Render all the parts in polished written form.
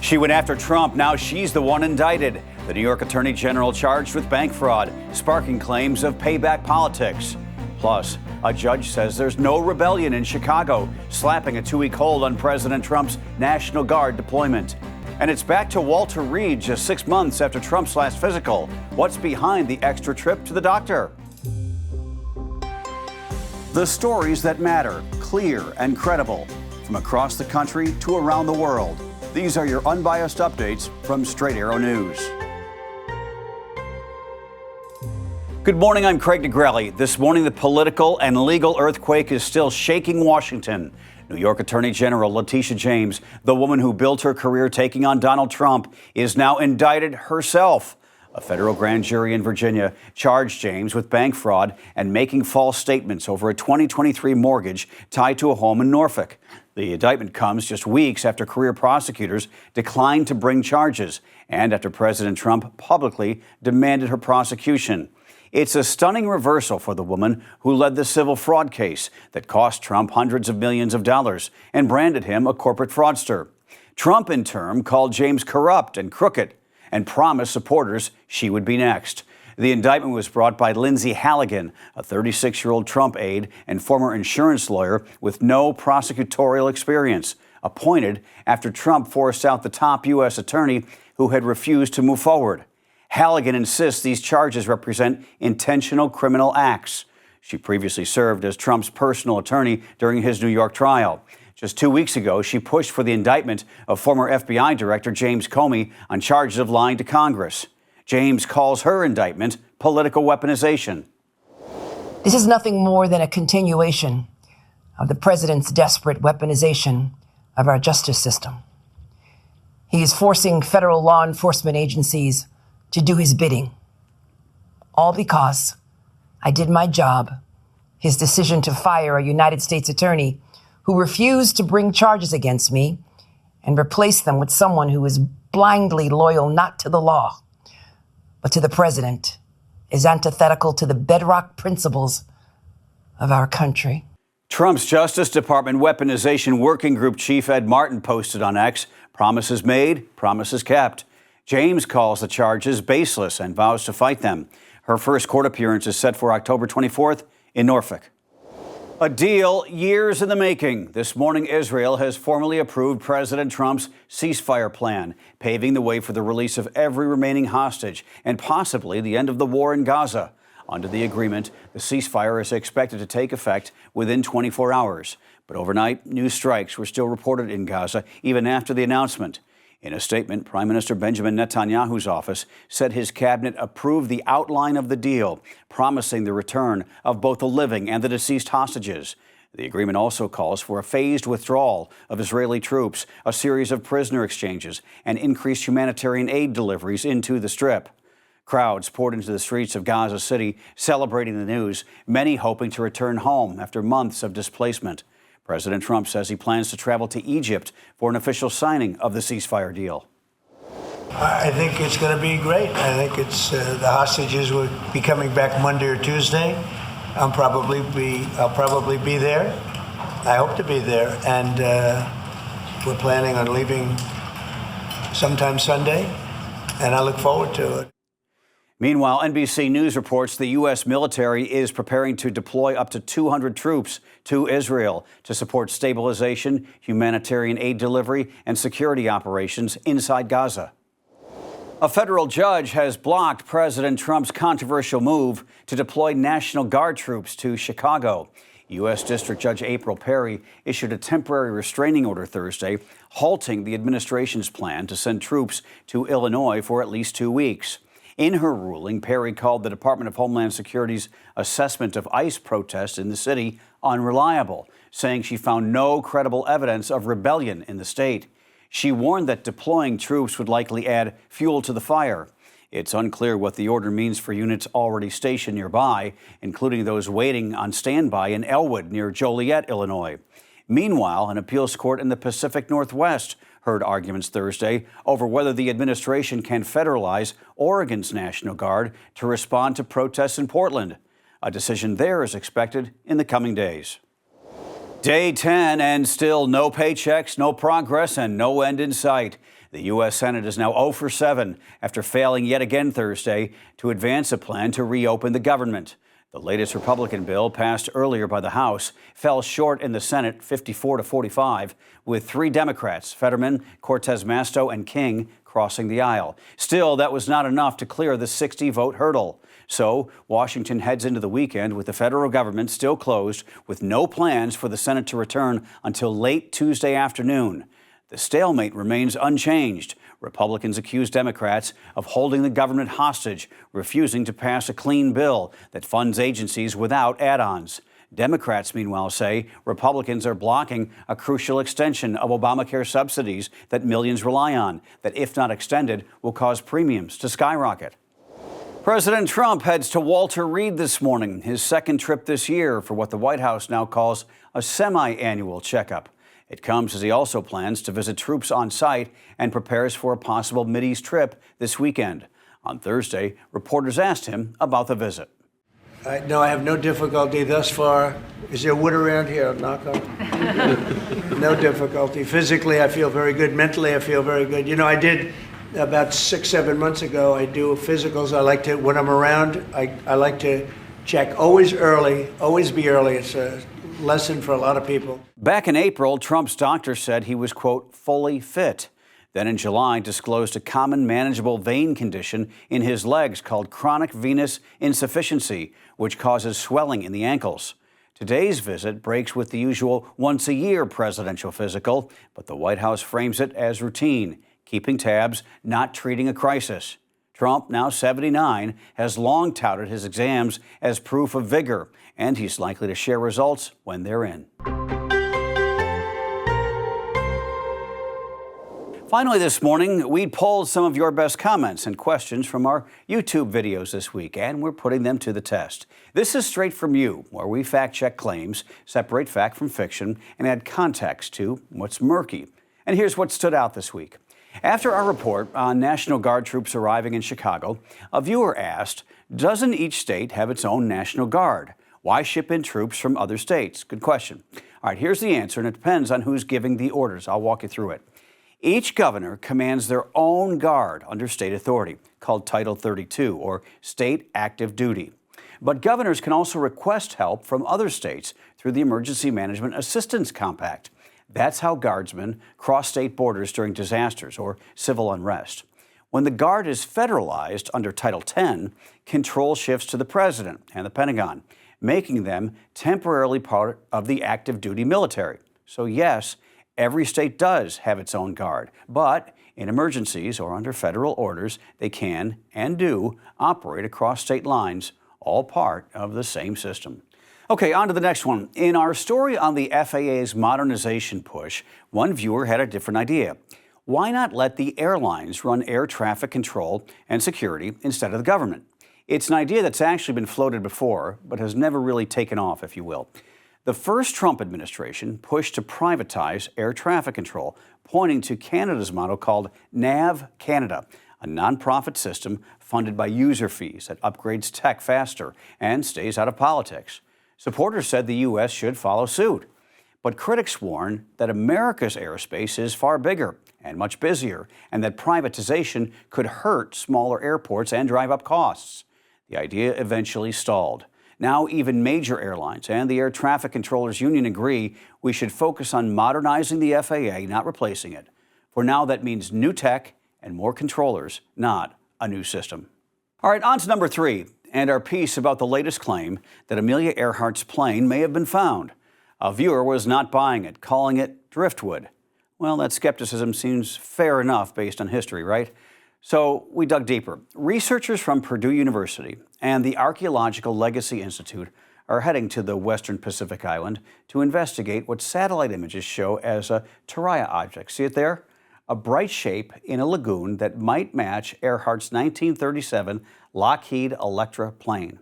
She went after Trump. Now she's the one indicted. The New York Attorney General charged with bank fraud, sparking claims of payback politics. Plus, a judge says there's no rebellion in Chicago, slapping a 2-week hold on President Trump's National Guard deployment. And it's back to Walter Reed just 6 months after Trump's last physical. What's behind the extra trip to the doctor? The stories that matter, clear and credible, from across the country to around the world. These are your unbiased updates from Straight Arrow News. Good morning, I'm Craig Negrelli. This morning, the political and legal earthquake is still shaking Washington. New York Attorney General Letitia James, the woman who built her career taking on Donald Trump, is now indicted herself. A federal grand jury in Virginia charged James with bank fraud and making false statements over a 2023 mortgage tied to a home in Norfolk. The indictment comes just weeks after career prosecutors declined to bring charges and after President Trump publicly demanded her prosecution. It's a stunning reversal for the woman who led the civil fraud case that cost Trump hundreds of millions of dollars and branded him a corporate fraudster. Trump, in turn, called James corrupt and crooked and promised supporters she would be next. The indictment was brought by Lindsay Halligan, a 36-year-old Trump aide and former insurance lawyer with no prosecutorial experience, appointed after Trump forced out the top U.S. attorney who had refused to move forward. Halligan insists these charges represent intentional criminal acts. She previously served as Trump's personal attorney during his New York trial. Just 2 weeks ago, she pushed for the indictment of former FBI Director James Comey on charges of lying to Congress. James calls her indictment political weaponization. This is nothing more than a continuation of the president's desperate weaponization of our justice system. He is forcing federal law enforcement agencies to do his bidding, all because I did my job. His decision to fire a United States attorney who refused to bring charges against me and replace them with someone who is blindly loyal not to the law, but to the president, is antithetical to the bedrock principles of our country. Trump's Justice Department Weaponization Working Group Chief Ed Martin posted on X, "Promises made, promises kept." James calls the charges baseless and vows to fight them. Her first court appearance is set for October 24th in Norfolk. A deal years in the making. This morning, Israel has formally approved President Trump's ceasefire plan, paving the way for the release of every remaining hostage and possibly the end of the war in Gaza. Under the agreement, the ceasefire is expected to take effect within 24 hours. But overnight, new strikes were still reported in Gaza even after the announcement. In a statement, Prime Minister Benjamin Netanyahu's office said his cabinet approved the outline of the deal, promising the return of both the living and the deceased hostages. The agreement also calls for a phased withdrawal of Israeli troops, a series of prisoner exchanges, and increased humanitarian aid deliveries into the Strip. Crowds poured into the streets of Gaza City, celebrating the news, many hoping to return home after months of displacement. President Trump says he plans to travel to Egypt for an official signing of the ceasefire deal. I think it's going to be great. I think it's the hostages will be coming back Monday or Tuesday. I'll probably be there. I hope to be there, and we're planning on leaving sometime Sunday, and I look forward to it. Meanwhile, NBC News reports the U.S. military is preparing to deploy up to 200 troops to Israel to support stabilization, humanitarian aid delivery, and security operations inside Gaza. A federal judge has blocked President Trump's controversial move to deploy National Guard troops to Chicago. U.S. District Judge April Perry issued a temporary restraining order Thursday, halting the administration's plan to send troops to Illinois for at least 2 weeks. In her ruling, Perry called the Department of Homeland Security's assessment of ICE protests in the city unreliable, saying she found no credible evidence of rebellion in the state. She warned that deploying troops would likely add fuel to the fire. It's unclear what the order means for units already stationed nearby, including those waiting on standby in Elwood near Joliet, Illinois. Meanwhile, an appeals court in the Pacific Northwest heard arguments Thursday over whether the administration can federalize Oregon's National Guard to respond to protests in Portland. A decision there is expected in the coming days. Day 10 and still no paychecks, no progress, and no end in sight. The U.S. Senate is now 0 for 7 after failing yet again Thursday to advance a plan to reopen the government. The latest Republican bill, passed earlier by the House, fell short in the Senate 54 to 45, with 3 Democrats, Fetterman, Cortez Masto, and King, crossing the aisle. Still, that was not enough to clear the 60-vote hurdle. So, Washington heads into the weekend with the federal government still closed, with no plans for the Senate to return until late Tuesday afternoon. The stalemate remains unchanged. Republicans accuse Democrats of holding the government hostage, refusing to pass a clean bill that funds agencies without add-ons. Democrats, meanwhile, say Republicans are blocking a crucial extension of Obamacare subsidies that millions rely on, that if not extended, will cause premiums to skyrocket. President Trump heads to Walter Reed this morning, his second trip this year for what the White House now calls a semi-annual checkup. It comes as he also plans to visit troops on site and prepares for a possible Mideast trip this weekend. On Thursday, reporters asked him about the visit. No, I have no difficulty thus far. Is there wood around here? Knock on. No difficulty. Physically, I feel very good. Mentally, I feel very good. You know, I did about 6-7 months ago. I do physicals. I like to, when I'm around, I like to check always early, always be early. It's a lesson for a lot of people. Back in April, Trump's doctor said he was, quote, fully fit. Then in July, disclosed a common manageable vein condition in his legs called chronic venous insufficiency, which causes swelling in the ankles. Today's visit breaks with the usual once-a-year presidential physical, but the White House frames it as routine, keeping tabs, not treating a crisis. Trump, now 79, has long touted his exams as proof of vigor, and he's likely to share results when they're in. Finally this morning, we polled some of your best comments and questions from our YouTube videos this week, and we're putting them to the test. This is Straight From You, where we fact-check claims, separate fact from fiction, and add context to what's murky. And here's what stood out this week. After our report on National Guard troops arriving in Chicago, a viewer asked, doesn't each state have its own National Guard? Why ship in troops from other states? Good question. All right, here's the answer, and it depends on who's giving the orders. I'll walk you through it. Each governor commands their own guard under state authority, called Title 32, or State Active Duty. But governors can also request help from other states through the Emergency Management Assistance Compact. That's how guardsmen cross state borders during disasters or civil unrest. When the Guard is federalized under Title 10, control shifts to the President and the Pentagon, making them temporarily part of the active duty military. So yes, every state does have its own Guard, but in emergencies or under federal orders, they can and do operate across state lines, all part of the same system. Okay, on to the next one. In our story on the FAA's modernization push, one viewer had a different idea. Why not let the airlines run air traffic control and security instead of the government? It's an idea that's actually been floated before, but has never really taken off, if you will. The first Trump administration pushed to privatize air traffic control, pointing to Canada's model called NAV Canada, a nonprofit system funded by user fees that upgrades tech faster and stays out of politics. Supporters said the U.S. should follow suit. But critics warn that America's airspace is far bigger and much busier, and that privatization could hurt smaller airports and drive up costs. The idea eventually stalled. Now even major airlines and the Air Traffic Controllers Union agree we should focus on modernizing the FAA, not replacing it. For now, that means new tech and more controllers, not a new system. All right, on to number 3. And our piece about the latest claim that Amelia Earhart's plane may have been found. A viewer was not buying it, calling it driftwood. Well, that skepticism seems fair enough based on history, right? So we dug deeper. Researchers from Purdue University and the Archaeological Legacy Institute are heading to the western Pacific island to investigate what satellite images show as a Turaya object. See it there? A bright shape in a lagoon that might match Earhart's 1937 Lockheed Electra plane.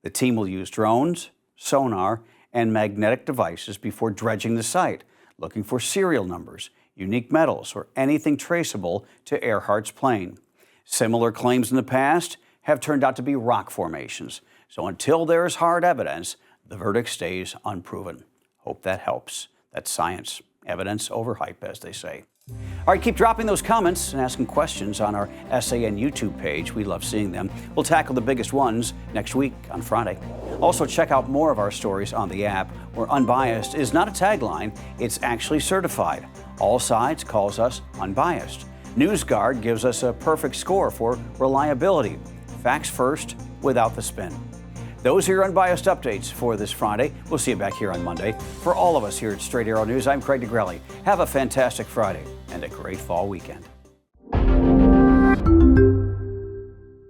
The team will use drones, sonar, and magnetic devices before dredging the site, looking for serial numbers, unique metals, or anything traceable to Earhart's plane. Similar claims in the past have turned out to be rock formations, so until there is hard evidence, the verdict stays unproven. Hope that helps. That's science. Evidence over hype, as they say. All right, keep dropping those comments and asking questions on our SAN YouTube page. We love seeing them. We'll tackle the biggest ones next week on Friday. Also, check out more of our stories on the app, where unbiased is not a tagline, it's actually certified. All Sides calls us unbiased. NewsGuard gives us a perfect score for reliability. Facts first, without the spin. Those are your unbiased updates for this Friday. We'll see you back here on Monday. For all of us here at Straight Arrow News, I'm Craig DeGrelli. Have a fantastic Friday and a great fall weekend.